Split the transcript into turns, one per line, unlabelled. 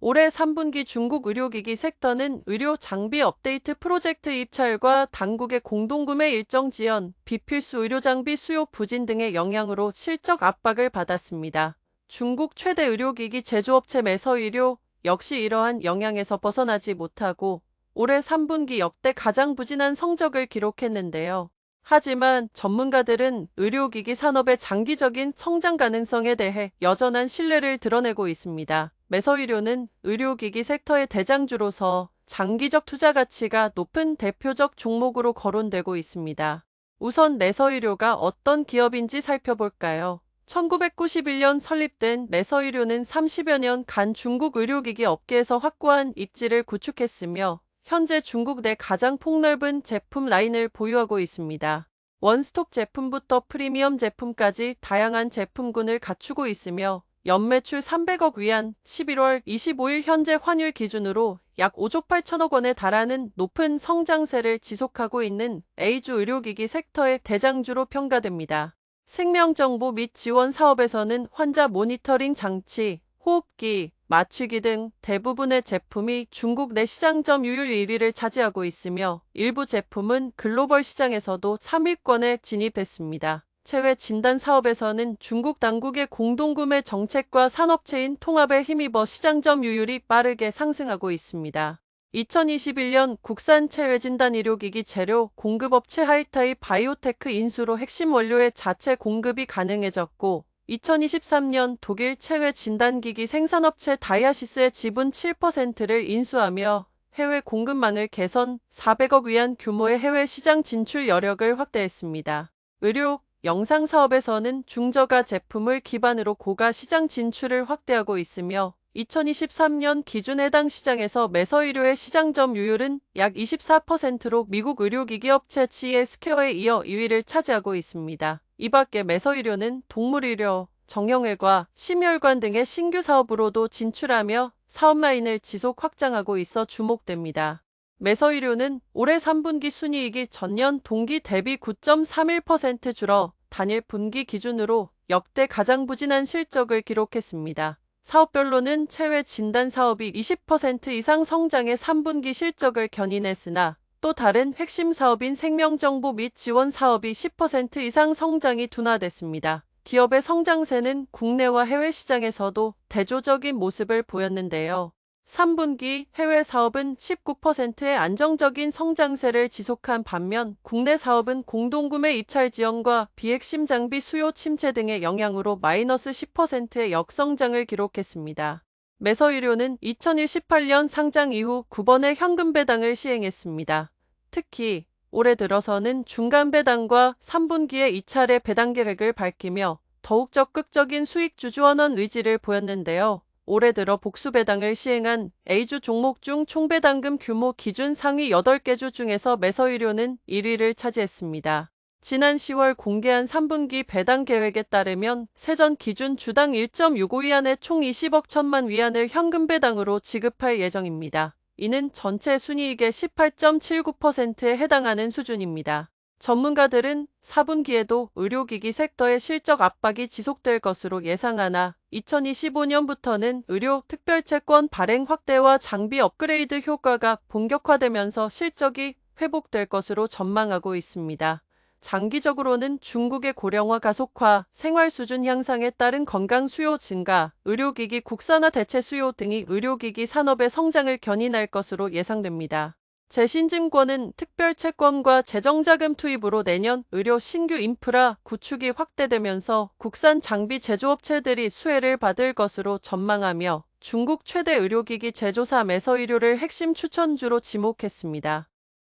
올해 3분기 중국 의료기기 섹터는 의료 장비 업데이트 프로젝트 입찰과 당국의 공동구매 일정 지연, 비필수 의료장비 수요 부진 등의 영향으로 실적 압박을 받았습니다. 중국 최대 의료기기 제조업체 매서의료 역시 이러한 영향에서 벗어나지 못하고 올해 3분기 역대 가장 부진한 성적을 기록했는데요. 하지만 전문가들은 의료기기 산업의 장기적인 성장 가능성에 대해 여전한 신뢰를 드러내고 있습니다. 매서의료는 의료기기 섹터의 대장주로서 장기적 투자 가치가 높은 대표적 종목으로 거론되고 있습니다. 우선 매서의료가 어떤 기업인지 살펴볼까요? 1991년 설립된 매서의료는 30여 년간 중국 의료기기 업계에서 확고한 입지를 구축했으며 현재 중국 내 가장 폭넓은 제품 라인을 보유하고 있습니다. 원스톱 제품부터 프리미엄 제품까지 다양한 제품군을 갖추고 있으며 연매출 300억 위안, 11월 25일 현재 환율 기준으로 약 5조 8천억 원에 달하는 높은 성장세를 지속하고 있는 A주 의료기기 섹터의 대장주로 평가됩니다. 생명정보 및 지원 사업에서는 환자 모니터링 장치, 호흡기, 맞추기 등 대부분의 제품이 중국 내 시장 점유율 1위를 차지하고 있으며 일부 제품은 글로벌 시장에서도 3위권에 진입했습니다. 체외 진단 사업에서는 중국 당국의 공동구매 정책과 산업체인 통합에 힘입어 시장 점유율이 빠르게 상승하고 있습니다. 2021년 국산 체외 진단 의료기기 재료 공급업체 하이타이 바이오테크 인수로 핵심 원료의 자체 공급이 가능해졌고 2023년 독일 체외 진단기기 생산업체 다이아시스의 지분 7%를 인수하며 해외 공급망을 개선, 400억 위안 규모의 해외 시장 진출 여력을 확대했습니다. 의료, 영상 사업에서는 중저가 제품을 기반으로 고가 시장 진출을 확대하고 있으며 2023년 기준 해당 시장에서 매서의료의 시장 점유율은 약 24%로 미국 의료기기 업체 GS케어에 이어 2위를 차지하고 있습니다. 이 밖에 매서의료는 동물의료, 정형외과, 심혈관 등의 신규 사업으로도 진출하며 사업 라인을 지속 확장하고 있어 주목됩니다. 매서의료는 올해 3분기 순이익이 전년 동기 대비 9.31% 줄어 단일 분기 기준으로 역대 가장 부진한 실적을 기록했습니다. 사업별로는 체외 진단 사업이 20% 이상 성장해 3분기 실적을 견인했으나 또 다른 핵심 사업인 생명정보 및 지원 사업이 10% 이상 성장이 둔화됐습니다. 기업의 성장세는 국내와 해외 시장에서도 대조적인 모습을 보였는데요. 3분기 해외 사업은 19%의 안정적인 성장세를 지속한 반면 국내 사업은 공동구매 입찰 지연과 비핵심 장비 수요 침체 등의 영향으로 마이너스 10%의 역성장을 기록했습니다. 매서의료는 2018년 상장 이후 9번의 현금 배당을 시행했습니다. 특히 올해 들어서는 중간 배당과 3분기에 2차례 배당 계획을 밝히며 더욱 적극적인 수익 주주원원 의지를 보였는데요. 올해 들어 복수 배당을 시행한 A주 종목 중 총배당금 규모 기준 상위 8개 주 중에서 매서의료는 1위를 차지했습니다. 지난 10월 공개한 3분기 배당 계획에 따르면 세전 기준 주당 1.65위안의 총 20억 1천만 위안을 현금 배당으로 지급할 예정입니다. 이는 전체 순이익의 18.79%에 해당하는 수준입니다. 전문가들은 4분기에도 의료기기 섹터의 실적 압박이 지속될 것으로 예상하나 2025년부터는 의료 특별채권 발행 확대와 장비 업그레이드 효과가 본격화되면서 실적이 회복될 것으로 전망하고 있습니다. 장기적으로는 중국의 고령화 가속화, 생활 수준 향상에 따른 건강 수요 증가, 의료기기 국산화 대체 수요 등이 의료기기 산업의 성장을 견인할 것으로 예상됩니다. 재신증권은 특별채권과 재정자금 투입으로 내년 의료 신규 인프라 구축이 확대되면서 국산 장비 제조업체들이 수혜를 받을 것으로 전망하며 중국 최대 의료기기 제조사 매서의료를 핵심 추천주로 지목했습니다.